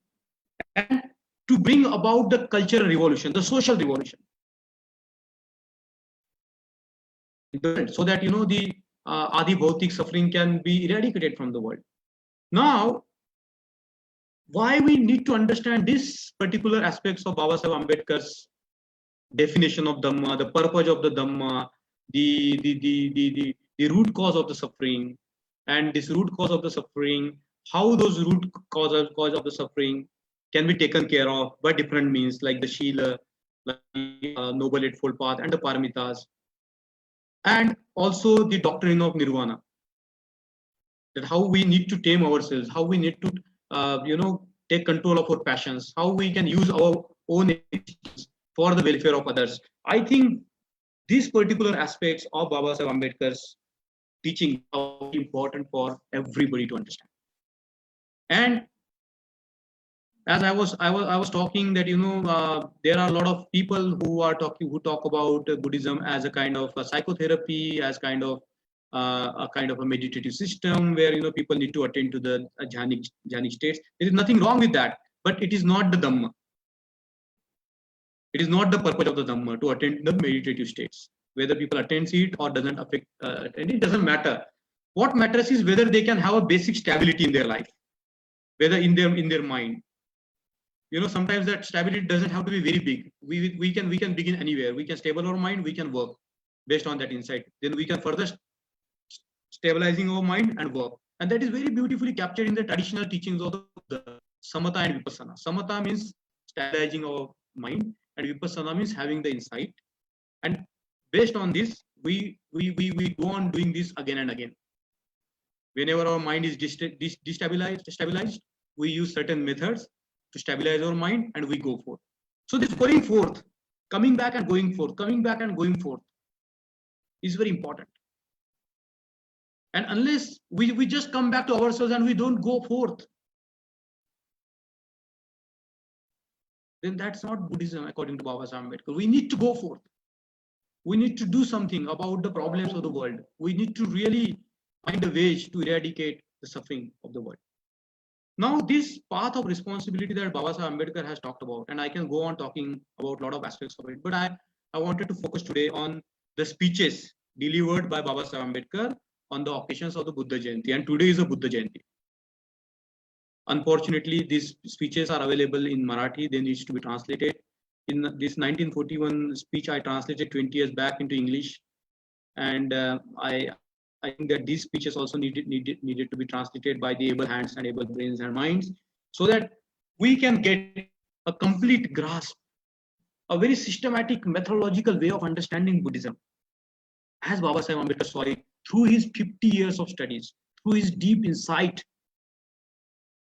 and to bring about the cultural revolution, the social revolution. So that, you know, the Adi Bhautik suffering can be eradicated from the world. Now, why we need to understand these particular aspects of Babasaheb Ambedkar's definition of Dhamma, the purpose of the Dhamma, the root cause of the suffering, and this root cause of the suffering, how those root cause of the suffering can be taken care of by different means, like the Shila, like Noble Eightfold Path, and the Paramitas, and also the doctrine of Nirvana. That how we need to tame ourselves, how we need to take control of our passions, how we can use our own existence for the welfare of others. I think these particular aspects of Babasaheb Ambedkar's teaching are important for everybody to understand. And as I was talking that, you know, there are a lot of people who talk about Buddhism as a kind of a psychotherapy, as kind of a meditative system where, you know, people need to attain to the jhanic states. There is nothing wrong with that, but it is not the Dhamma. It is not the purpose of the Dhamma to attain the meditative states. Whether people attain it or doesn't affect, and it doesn't matter. What matters is whether they can have a basic stability in their life, whether in their mind. You know, sometimes that stability doesn't have to be very big. We can begin anywhere. We can stabilize our mind. We can work based on that insight. Then we can further stabilizing our mind and work. And that is very beautifully captured in the traditional teachings of the Samatha and Vipassana. Samatha means stabilizing our mind, and Vipassana means having the insight. And based on this, we go on doing this again and again. Whenever our mind is destabilized, we use certain methods to stabilize our mind, and we go forth. So this going forth, coming back and going forth, is very important. And unless we just come back to ourselves and we don't go forth, then that's not Buddhism according to Babasaheb Ambedkar. We need to go forth. We need to do something about the problems of the world. We need to really find a way to eradicate the suffering of the world. Now, this path of responsibility that Babasaheb Ambedkar has talked about, and I can go on talking about a lot of aspects of it, but I wanted to focus today on the speeches delivered by Babasaheb Ambedkar on the occasions of the Buddha Jayanti, and today is a Buddha Jayanti. Unfortunately, these speeches are available in Marathi. They need to be translated. In this 1941 speech, I translated 20 years back into English, and I think that these speeches also needed to be translated by the able hands and able brains and minds, so that we can get a complete grasp, a very systematic methodological way of understanding Buddhism, as Babasaheb Ambedkar saw it through his 50 years of studies, through his deep insight,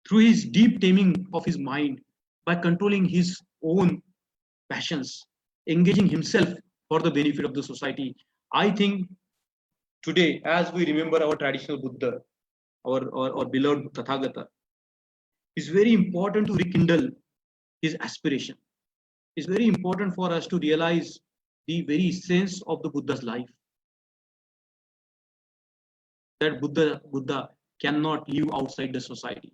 through his deep taming of his mind, by controlling his own passions, engaging himself for the benefit of the society. I think today, as we remember our traditional Buddha, our beloved Tathagata, it's very important to rekindle his aspiration. It's very important for us to realize the very essence of the Buddha's life. That Buddha cannot live outside the society.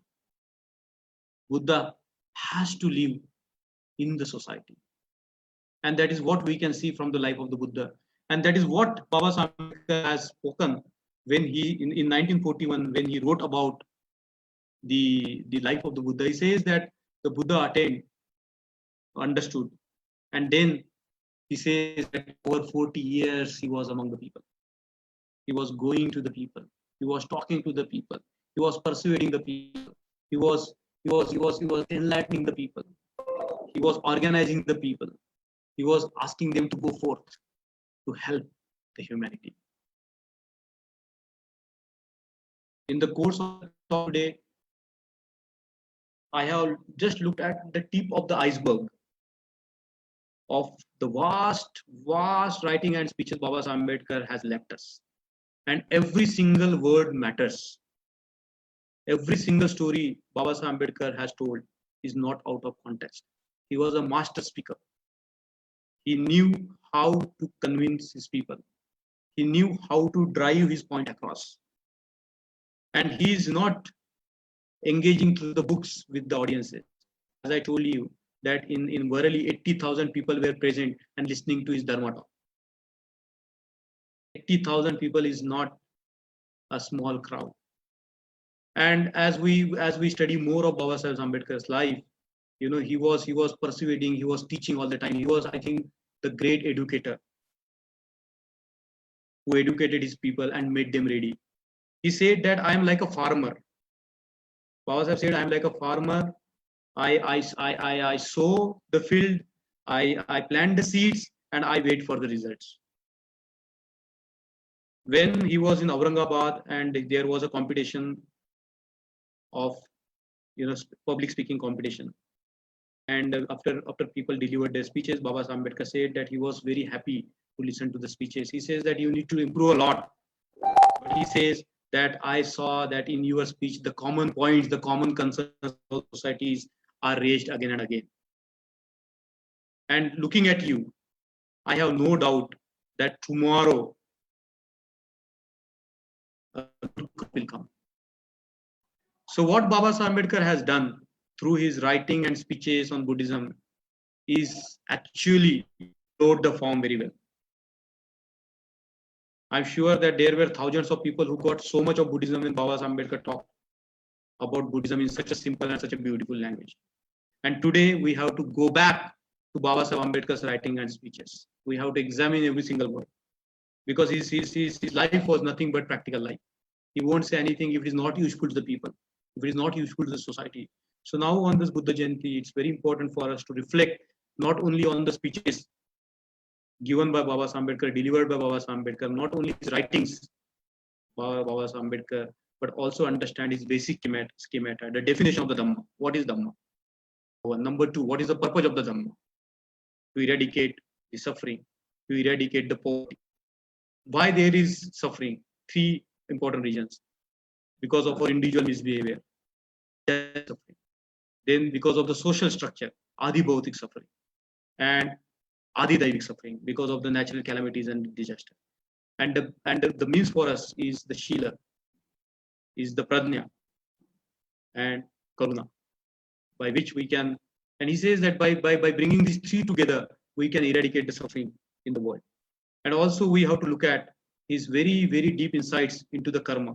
Buddha has to live in the society. And that is what we can see from the life of the Buddha. And that is what Babasaheb Ambedkar has spoken when he, in 1941, when he wrote about the life of the Buddha. He says that the Buddha attained, understood, and then he says that over 40 years he was among the people. He was going to the people. He was talking to the people. He was persuading the people. He was enlightening the people. He was organizing the people. He was asking them to go forth to help the humanity. In the course of the talk today, I have just looked at the tip of the iceberg of the vast, vast writing and speeches Baba Sahib Ambedkar has left us. And every single word matters. Every single story Baba Sahib Ambedkar has told is not out of context. He was a master speaker. He knew how to convince his people. He knew how to drive his point across. And he is not engaging through the books with the audiences. As I told you, that in Varali, 80,000 people were present and listening to his Dharma talk. 80,000 people is not a small crowd. And as we study more of Baba Sahib Ambedkar's life, you know, he was persuading, he was teaching all the time. He was, I think, the great educator who educated his people and made them ready. He said that I am like a farmer. Baba Sahib said, I am like a farmer. I sow the field, I plant the seeds, and I wait for the results. When he was in Aurangabad and there was a competition of, you know, public speaking competition, and after people delivered their speeches, Baba Sahib Ambedkar said that he was very happy to listen to the speeches. He says that you need to improve a lot, but he says that I saw that in your speech the common points, the common concerns of societies are raised again and again. And looking at you, I have no doubt that tomorrow a good will come. So what Baba Sahib Ambedkar has done through his writing and speeches on Buddhism is actually flowed the form very well. I'm sure that there were thousands of people who got so much of Buddhism when Baba Sahib Ambedkar talked about Buddhism in such a simple and such a beautiful language. And today we have to go back to Baba Sahib Ambedkar's writing and speeches. We have to examine every single word, because his life was nothing but practical life. He won't say anything if it is not useful to the people, if it is not useful to the society. So now on this Buddha Jayanti, it's very important for us to reflect not only on the speeches given by Baba Sahib Ambedkar, delivered by Baba Sahib Ambedkar, not only his writings by Baba Sahib Ambedkar, but also understand his basic schemata, the definition of the Dhamma. What is Dhamma? Number two, what is the purpose of the Dhamma? To eradicate the suffering, to eradicate the poverty. Why there is suffering? Three important reasons. Because of our individual misbehavior, suffering. Then because of the social structure, Adi Bhautik suffering. And Adi Daivik suffering, because of the natural calamities and disaster. And the means for us is the Shila, is the Pradnya and Karuna, by which we can, and he says that by bringing these three together, we can eradicate the suffering in the world. And also we have to look at his very, very deep insights into the karma,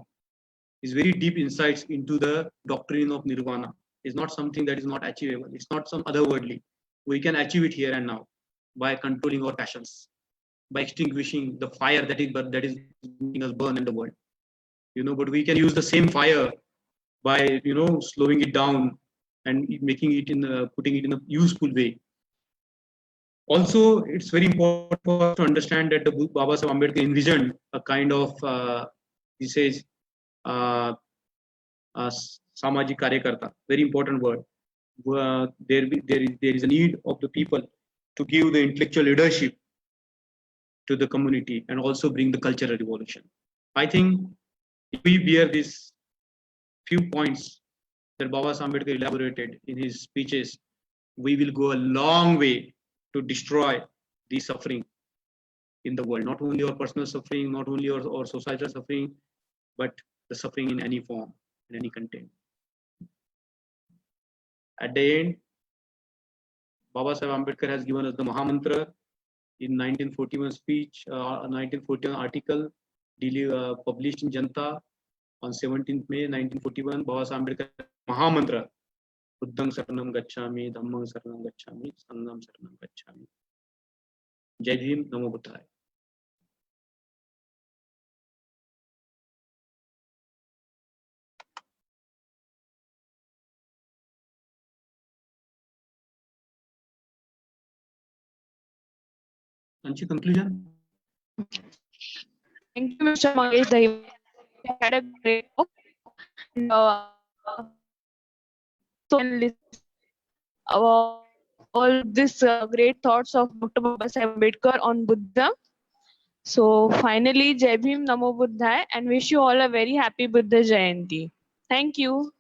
his very deep insights into the doctrine of nirvana. Is not something that is not achievable. It's not some otherworldly. We can achieve it here and now by controlling our passions, by extinguishing the fire that is making us burn in the world. You know, but we can use the same fire by, you know, slowing it down and making it putting it in a useful way. Also, it's very important for us to understand that the book Baba Sahib Ambedkar envisioned a kind of, he says, samajik karyakarta, very important word. There is a need of the people to give the intellectual leadership to the community and also bring the cultural revolution. I think if we bear these few points that Baba Sahib Ambedkar elaborated in his speeches, we will go a long way to destroy the suffering in the world. Not only our personal suffering, not only our societal suffering, but the suffering in any form, in any content. At the end, Baba Sahib Ambedkar has given us the Mahamantra in 1941 speech, 1941 article published in Janta on 17th May 1941. Baba Sahib Ambedkar Mahamantra, Buddhang Saranam Gacchami, Dhammang Saranam Gacchami, Sangham Saranam Gacchami. Jai Bhim, Namo Buddhaya. Sanchi, conclusion? Thank you, Mr. Mangesh Dahiya. We had a great talk. And, so all these great thoughts of Dr. Babasaheb Ambedkar on Buddhism. So finally, Jai Bhim, Namo Buddhaya, and wish you all a very happy Buddha Jayanti. Thank you.